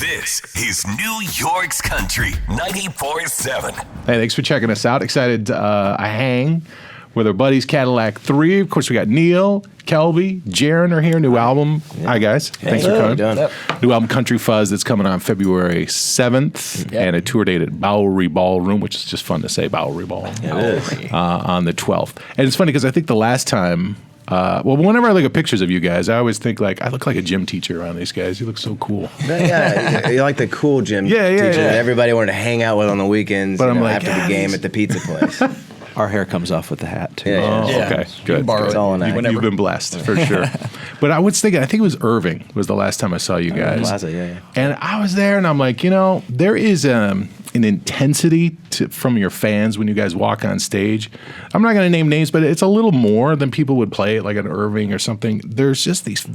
This is New York's Country 94.7. Hey, thanks for checking us out. Excited I hang with our buddies Cadillac 3. Of course, we got Neil, Kelby, Jaron are here. New album. Yeah. Hi, guys. Thanks for coming. Yep. New album, Country Fuzz, that's coming on February 7th. Yep. And a tour date at Bowery Ballroom, which is just fun to say, Bowery Ballroom. On the 12th. And it's funny because I think the last time... whenever I look at pictures of you guys, I always think I look like a gym teacher around these guys. You look so cool. Yeah, you're like the cool gym teacher that everybody wanted to hang out with on the weekends. But after the game at the pizza place. Our hair comes off with the hat too. Okay, good. It's all You've been blessed for sure. But I was thinking, I think it was Irving was the last time I saw you guys. Plaza, And I was there, and I'm like, there is an intensity from your fans when you guys walk on stage. I'm not going to name names, but it's a little more than people would play it like an Irving or something. There's just these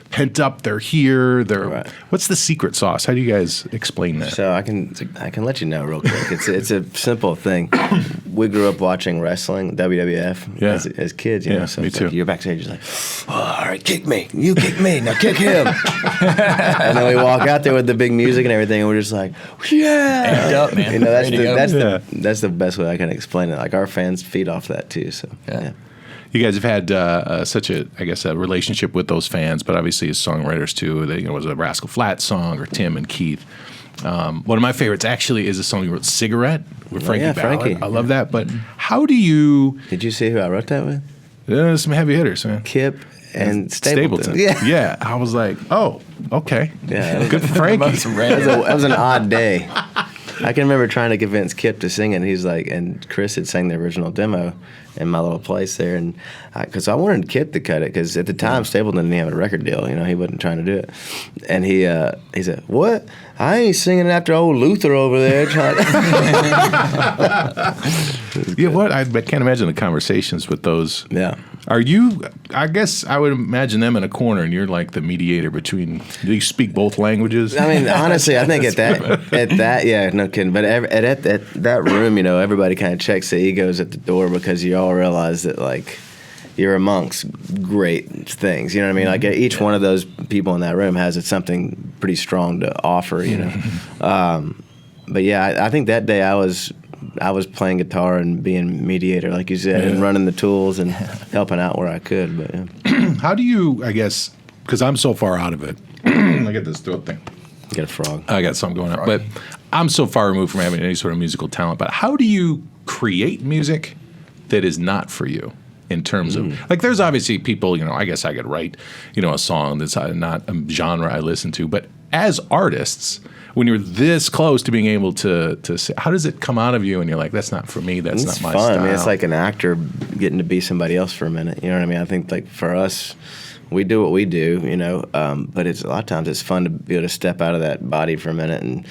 pent up. They're here. Right. What's the secret sauce? How do you guys explain that? So I can let you know real quick. It's a simple thing. We grew up watching wrestling, WWF, as kids. So me too. You're backstage, you're like, all right, kick me. You kick me. Now kick him. And then we walk out there with the big music and everything, and we're just like, yeah. Amped up, man. That's the best way I can explain it. Like our fans feed off that too. So You guys have had such a relationship with those fans, but obviously as songwriters too. It was a Rascal Flatts song or Tim and Keith. One of my favorites actually is a song you wrote, "Cigarette" with Frankie Ballard. Frankie. I love that. But how do you? Did you see who I wrote that with? Some heavy hitters, man. Kip and Stapleton. Yeah. I was like, oh, okay. Yeah, good for Frankie. That was an odd day. I can remember trying to convince Kip to sing it, and he's like, and Chris had sang the original demo in my little place there, and because I wanted Kip to cut it, because at the time Stapleton didn't have a record deal, he wasn't trying to do it, and he said, "What? I ain't singing after old Luther over there." I can't imagine the conversations with those. Yeah. Are you? I guess I would imagine them in a corner, and you're like the mediator between. Do you speak both languages? I mean, honestly, I think at that, yeah, no kidding. But at that room, everybody kind of checks the egos at the door, because you all realize that you're amongst great things. You know what I mean? Like each one of those people in that room has something pretty strong to offer. But yeah, I think that day I was playing guitar and being mediator, like you said, and running the tools and helping out where I could. But how do you? I guess because I'm so far out of it. I get this throat thing. You got a frog. I got something going on, but I'm so far removed from having any sort of musical talent. But how do you create music that is not for you? In terms of there's obviously people. I guess I could write a song that's not a genre I listen to, but as artists. When you're this close to being able to say, how does it come out of you? And you're like, that's not for me. That's not my fun. style. I mean, it's like an actor getting to be somebody else for a minute. You know what I mean? I think for us, we do what we do. But it's a lot of times it's fun to be able to step out of that body for a minute and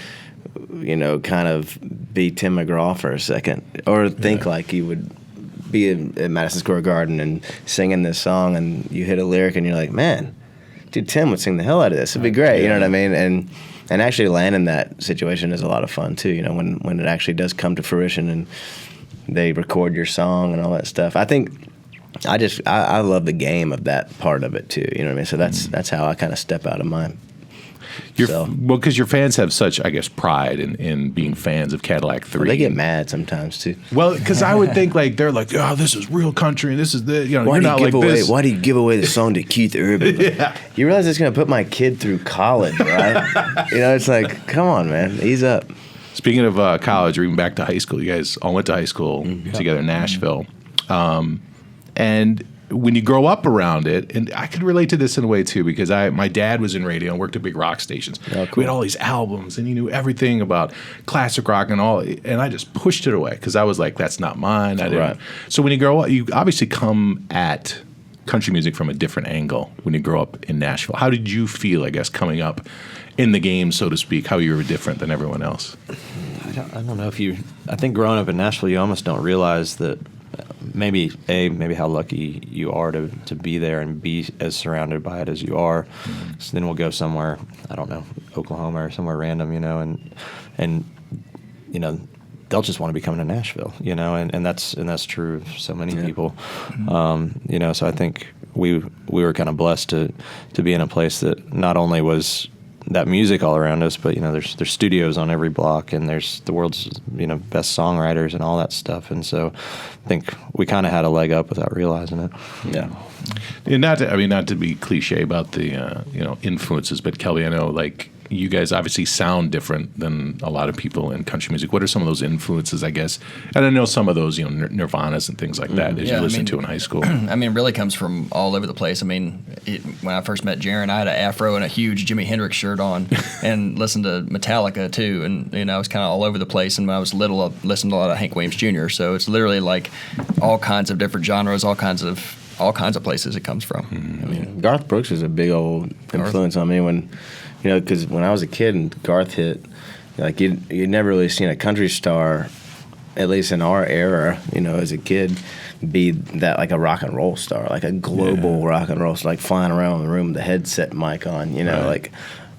kind of be Tim McGraw for a second, or think like you would be at Madison Square Garden and singing this song, and you hit a lyric and you're like, man, dude, Tim would sing the hell out of this. It'd be great. You know what I mean? And actually landing that situation is a lot of fun too, when it actually does come to fruition and they record your song and all that stuff. I think I love the game of that part of it too, you know what I mean? So that's how I kind of step out of mine. Because your fans have such, I guess, pride in being fans of Cadillac 3. Well, they get mad sometimes too. Well, because I would think they're like, oh, this is real country, and this is the why you're not like this. Why do you give away the song to Keith Urban? You realize it's going to put my kid through college, right? It's like, come on, man, ease up. Speaking of college, or even back to high school, you guys all went to high school together in Nashville, and when you grow up around it, and I could relate to this in a way too, because my dad was in radio and worked at big rock stations. Oh, cool. We had all these albums, and he knew everything about classic rock and all, and I just pushed it away because I was like, that's not mine. I didn't. Right. So when you grow up, you obviously come at country music from a different angle when you grow up in Nashville. How did you feel, I guess, coming up in the game, so to speak, how you were different than everyone else? I don't know I think growing up in Nashville, you almost don't realize that maybe how lucky you are to be there and be as surrounded by it as you are. So then we'll go somewhere, I don't know, Oklahoma or somewhere random, and they'll just want to be coming to Nashville, and that's true of so many people. So I think we were kind of blessed to be in a place that not only was that music all around us, but there's studios on every block, and there's the world's best songwriters and all that stuff, and so I think we kind of had a leg up without realizing it. Yeah. And not to be cliche about the influences, but Kelby, I know like you guys obviously sound different than a lot of people in country music. What are some of those influences, I guess? And I know some of those, Nirvanas and things like that as you listen to in high school. I mean, it really comes from all over the place. I mean, when I first met Jaron, I had an afro and a huge Jimi Hendrix shirt on and listened to Metallica too. And, I was kind of all over the place. And when I was little, I listened to a lot of Hank Williams Jr. So it's literally like all kinds of different genres, all kinds of places it comes from. I mean, Garth Brooks is a big old influence on me when, because when I was a kid and Garth hit, like you'd never really seen a country star, at least in our era, as a kid, be that like a rock and roll star, like a global rock and roll star, like flying around the room with the headset mic on, Right. like.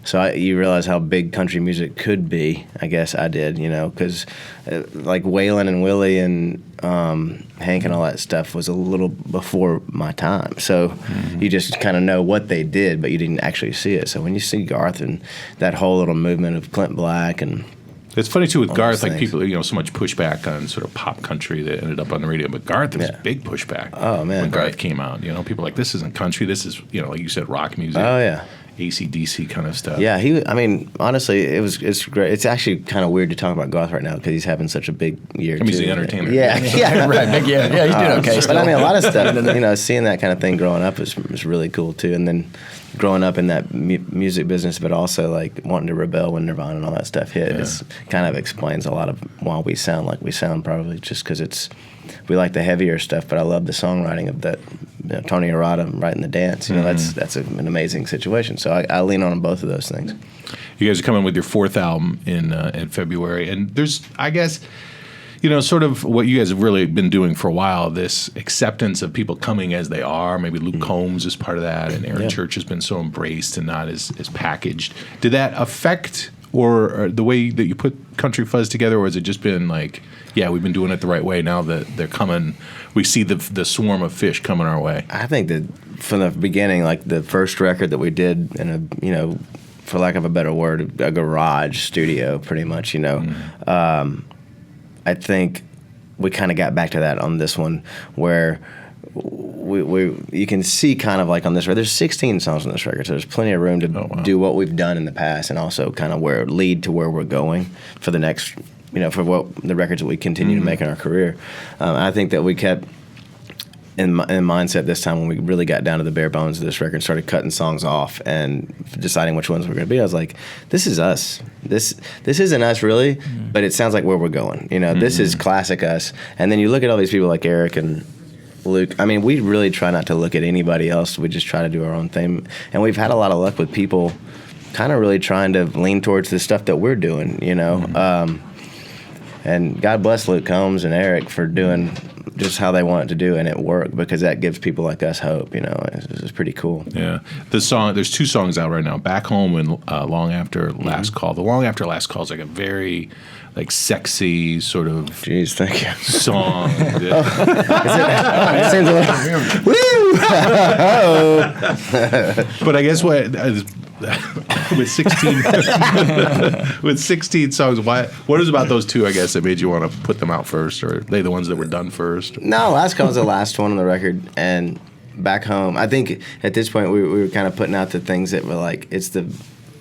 So you realize how big country music could be. I guess I did, because like Waylon and Willie and Hank and all that stuff was a little before my time. So you just kind of know what they did, but you didn't actually see it. So when you see Garth and that whole little movement of Clint Black and it's funny too with all Garth, those like things. people, so much pushback on sort of pop country that ended up on the radio. But Garth, there was big pushback. Oh, man. when Garth Right. came out, people are like, this isn't country. This is, like you said, rock music. Oh yeah. AC/DC kind of stuff. Yeah, honestly, it's great. It's actually kind of weird to talk about Garth right now because he's having such a big year. I mean, he's too. the entertainer. Yeah, yeah, right. He's doing okay. But I mean, a lot of stuff. Seeing that kind of thing growing up is really cool too. And then growing up in that music business, but also like wanting to rebel when Nirvana and all that stuff hit. It's kind of explains a lot of why we sound like we sound. Probably just because we like the heavier stuff. But I love the songwriting of that. Tony Arata writing the dance. That's an amazing situation. So I lean on both of those things. You guys are coming with your fourth album in February, and there's, I guess, sort of what you guys have really been doing for a while, this acceptance of people coming as they are. Maybe Luke Combs is part of that, and Aaron Church has been so embraced and not as packaged. Did that affect or the way that you put Country Fuzz together, or has it just been like, yeah, we've been doing it the right way, now that they're coming, we see the swarm of fish coming our way? I think that from the beginning, like the first record that we did in a, for lack of a better word, a garage studio, pretty much, I think we kind of got back to that on this one, where we you can see kind of like on this record, there's 16 songs on this record, so there's plenty of room to do what we've done in the past, and also kind of lead to where we're going for the next, for what the records that we continue to make in our career. I think that we kept in mindset this time when we really got down to the bare bones of this record and started cutting songs off and deciding which ones we're going to be. I was like, this is us. This isn't us really, but it sounds like where we're going. This is classic us. And then you look at all these people like Eric and Luke. I mean, we really try not to look at anybody else. We just try to do our own thing. And we've had a lot of luck with people kind of really trying to lean towards the stuff that we're doing, and God bless Luke Combs and Eric for doing just how they want it to do, and it worked, because that gives people like us hope. It's pretty cool. Yeah, there's two songs out right now, Back Home and Long After Last Call. The Long After Last Call is like a very sexy sort of Jeez, thank you. song. It seems a little, woo! But I guess with 16 songs, what is about those two, I guess, that made you want to put them out first? Or are they the ones that were done first? No, Last Call was the last one on the record, and Back Home, I think at this point we were kind of putting out the things that were like, it's the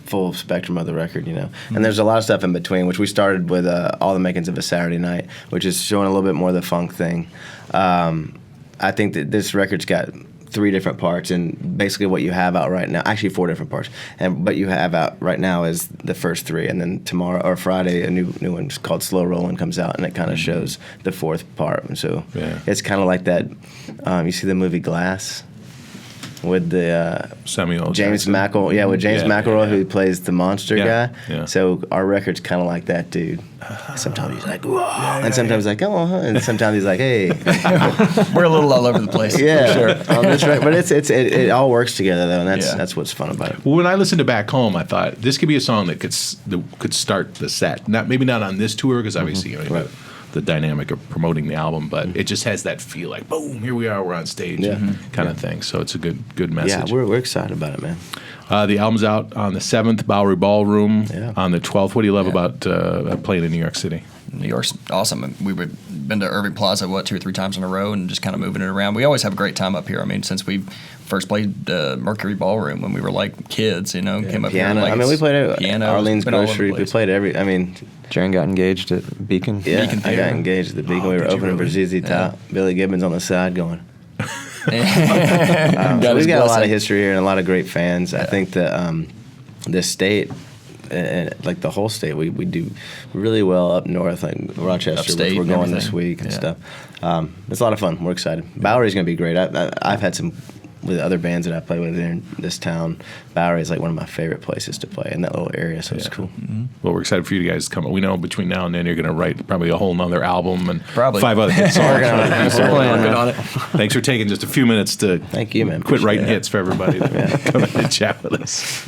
full spectrum of the record, And there's a lot of stuff in between, which we started with All the Makings of a Saturday Night, which is showing a little bit more of the funk thing. I think that this record's got 3 different parts, and basically what you have out right now, actually 4 different parts, but you have out right now is the first 3, and then tomorrow or Friday a new one called Slow Rollin' comes out, and it kind of shows the 4th part. And so it's kind of like that. You see the movie Glass with the Samuel James Jackson. McElroy, with James McElroy, who plays the monster guy. Yeah. So our record's kind of like that dude. Sometimes he's like, whoa, and sometimes he's like, oh, and sometimes he's like, hey. We're a little all over the place. Yeah, sure. On this record, but it all works together though, and that's what's fun about it. Well, when I listened to Back Home, I thought this could be a song that could start the set. Maybe not on this tour, because obviously the dynamic of promoting the album, but it just has that feel like, boom, here we are, we're on stage, kind of thing. So it's a good message. Yeah, we're excited about it, man. The album's out on the 7th, Bowery Ballroom. Yeah. On the 12th. What do you love about playing in New York City? New York's awesome. We've been to Irving Plaza, 2 or 3 times in a row, and just kind of moving it around. We always have a great time up here. I mean, since we first played Mercury Ballroom when we were like kids, came up Piano. here. Like, I mean, we played at piano, Arlene's been all over the Grocery. We place. played Jaron got engaged at Beacon. Yeah, Beacon I Theater. got engaged at the Beacon. we were did you opening for really? ZZ Top. Billy Gibbons on the side going. Got We've his got a lot blessing. of history here and a lot of great fans. I think that this state, like the whole state, we do really well up north, like Rochester, Upstate which we're and going this everything. week and Yeah. stuff. It's a lot of fun. We're excited. Bowery's going to be great. I've had some with other bands that I play with in this town. Bowery is like one of my favorite places to play in that little area, so it's cool. Well, we're excited for you guys to come. We know between now and then you're going to write probably a whole nother album and Probably. 5 other hit songs. Working on it. Thanks for taking just a few minutes to Thank you, man. quit Appreciate writing it. hits for everybody to come in and chat with us.